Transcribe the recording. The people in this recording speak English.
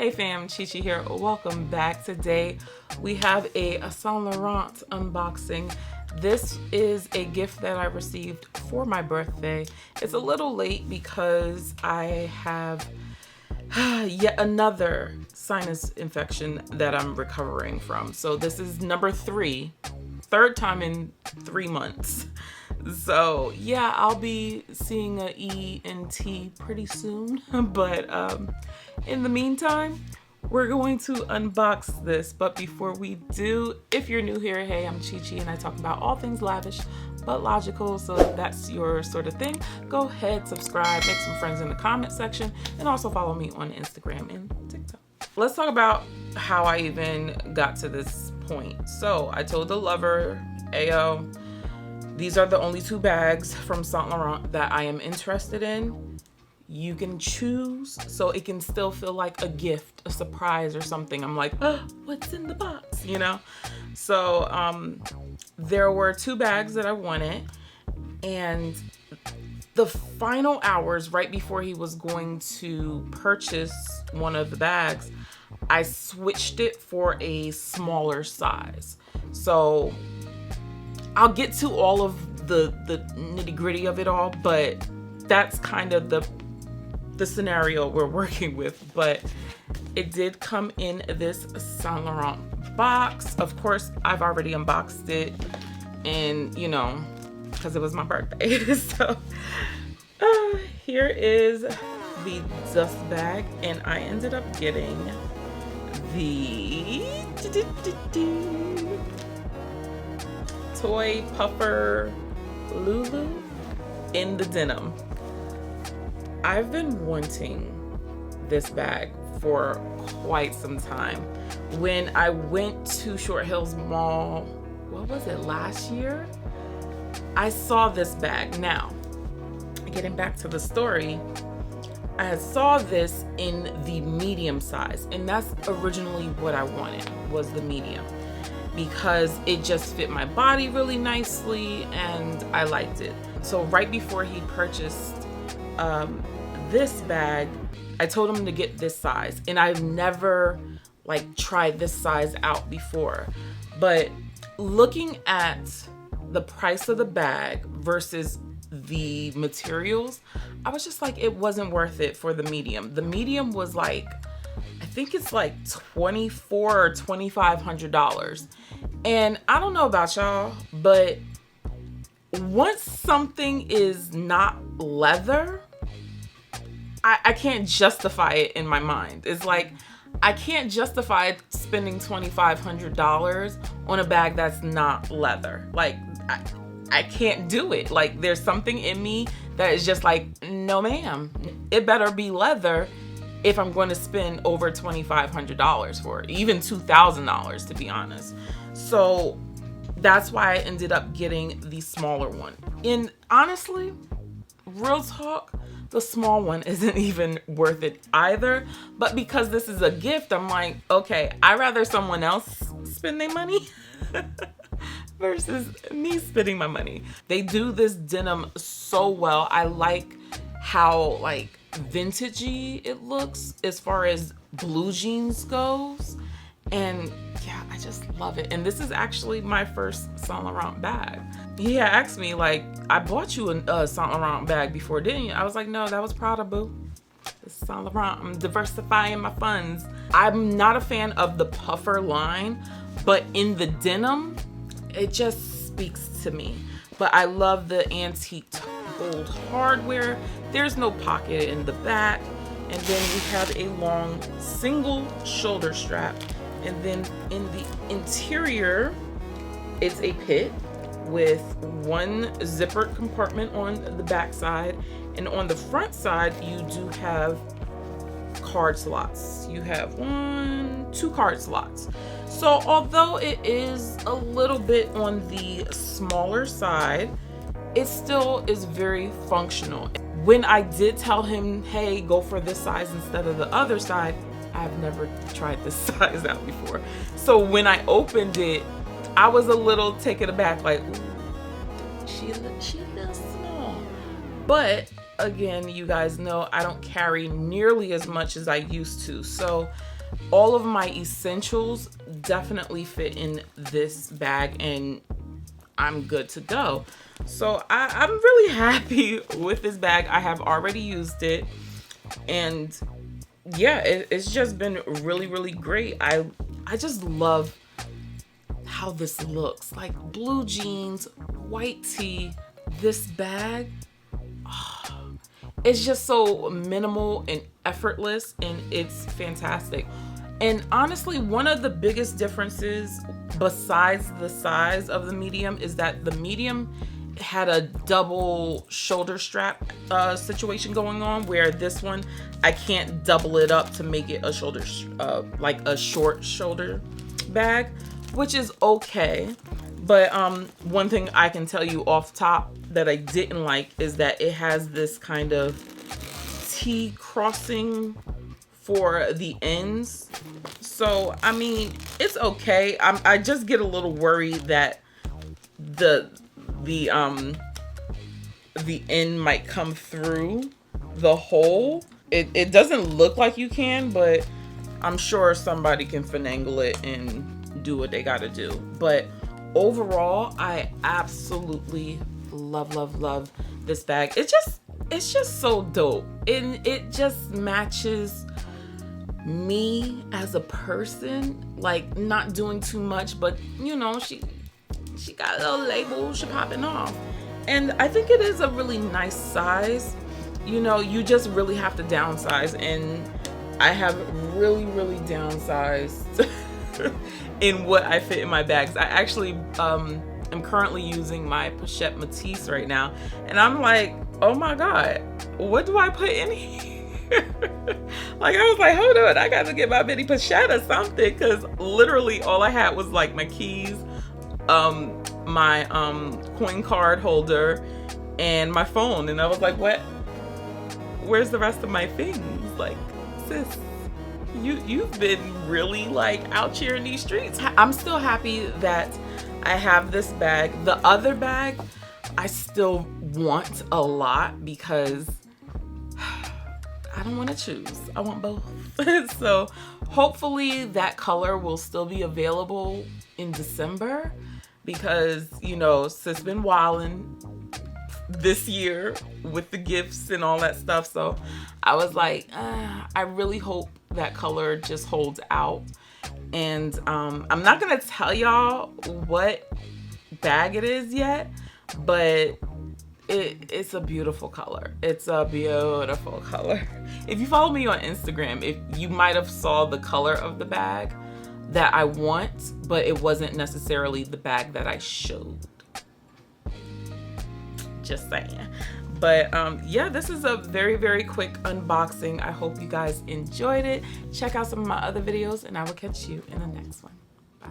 Hey fam, Chi Chi here. Welcome back. Today we have a Saint Laurent unboxing. This is a gift that I received for my birthday. It's a little late because I have yet another sinus infection that I'm recovering from. So this is number third time in 3 months. So yeah, I'll be seeing a ENT pretty soon. But in the meantime, we're going to unbox this. But before we do, if you're new here, hey, I'm Chi Chi and I talk about all things lavish but logical. So if that's your sort of thing, go ahead, subscribe, make some friends in the comment section, and also follow me on Instagram and TikTok. Let's talk about how I even got to this point. So I told the lover, ayo, these are the only 2 bags from Saint Laurent that I am interested in. You can choose, so it can still feel like a gift, a surprise or something. I'm like, oh, what's in the box, you know? So there were 2 bags that I wanted, and the final hours right before he was going to purchase one of the bags, I switched it for a smaller size. So I'll get to all of the nitty-gritty of it all, but that's kind of the scenario we're working with. But it did come in this Saint Laurent box. Of course, I've already unboxed it, and you know, because it was my birthday. So here is the dust bag, and I ended up getting the toy puffer Lulu in the denim. I've been wanting this bag for quite some time. When I went to Short Hills Mall, what was it, last year? I saw this bag. Now, getting back to the story, I saw this in the medium size, and that's originally what I wanted, was the medium, because it just fit my body really nicely and I liked it. So right before he purchased this bag, I told him to get this size, and I've never like tried this size out before. But looking at the price of the bag versus the materials, I was just like, it wasn't worth it for the medium. The medium was like, I think it's like $2,400 or $2,500. And I don't know about y'all, but once something is not leather, I can't justify it in my mind. It's like, I can't justify spending $2,500 on a bag that's not leather. Like, I can't do it. Like, there's something in me that is just like, no ma'am, it better be leather if I'm going to spend over $2,500 for it, even $2,000 to be honest. So that's why I ended up getting the smaller one. And honestly, real talk, the small one isn't even worth it either. But because this is a gift, I'm like, okay, I'd rather someone else spend their money versus me spending my money. They do this denim so well. I like how like vintagey it looks as far as blue jeans goes. And yeah, I just love it. And this is actually my first Saint Laurent bag. He had asked me, like, I bought you a Saint Laurent bag before, didn't you? I was like, no, that was Prada, boo. This is Saint Laurent. I'm diversifying my funds. I'm not a fan of the puffer line, but in the denim, it just speaks to me. But I love the antique gold hardware. There's no pocket in the back. And then we have a long single shoulder strap. And then in the interior, it's a pit with one zippered compartment on the back side. And on the front side, you do have card slots. You have 2 card slots. So although it is a little bit on the smaller side, it still is very functional. When I did tell him, hey, go for this size instead of the other side, I've never tried this size out before. So when I opened it, I was a little taken aback, like, ooh, she a little small. But again, you guys know I don't carry nearly as much as I used to. So all of my essentials definitely fit in this bag, and I'm good to go. So I'm really happy with this bag. I have already used it, and yeah, it's just been really, really great. I just love how this looks. Like blue jeans, white tee, this bag. Oh, it's just so minimal and effortless, and it's fantastic. And honestly, one of the biggest differences besides the size of the medium is that the medium had a double shoulder strap situation going on, where this one I can't double it up to make it a shoulder like a short shoulder bag, which is okay. But one thing I can tell you off top that I didn't like is that it has this kind of T crossing for the ends. So I mean, it's okay. I just get a little worried that the end might come through the hole. It doesn't look like you can, but I'm sure somebody can finagle it and do what they gotta do. But overall, I absolutely love this bag. It's just so dope, and it just matches me as a person. Like, not doing too much, but you know, she got a little label, she popping off. And I think it is a really nice size. You know, you just really have to downsize, and I have really downsized in what I fit in my bags. I actually am currently using my Pochette Matisse right now, and I'm like, oh my god, what do I put in here? Like, I was like, hold on, I got to get my mini Pochette or something, because literally all I had was like my keys, my coin card holder, and my phone. And I was like, what? Where's the rest of my things? Like, sis, you've been really like out here in these streets. I'm still happy that I have this bag. The other bag I still want a lot because I don't want to choose. I want both. So hopefully that color will still be available in December, because, you know, sis been wilding this year with the gifts and all that stuff. So I was like, I really hope that color just holds out. And I'm not gonna tell y'all what bag it is yet, but it's a beautiful color. It's a beautiful color. If you follow me on Instagram, if you might have saw the color of the bag that I want, but it wasn't necessarily the bag that I showed. Just saying. But yeah, this is a very quick unboxing. I hope you guys enjoyed it. Check out some of my other videos, and I will catch you in the next one. Bye.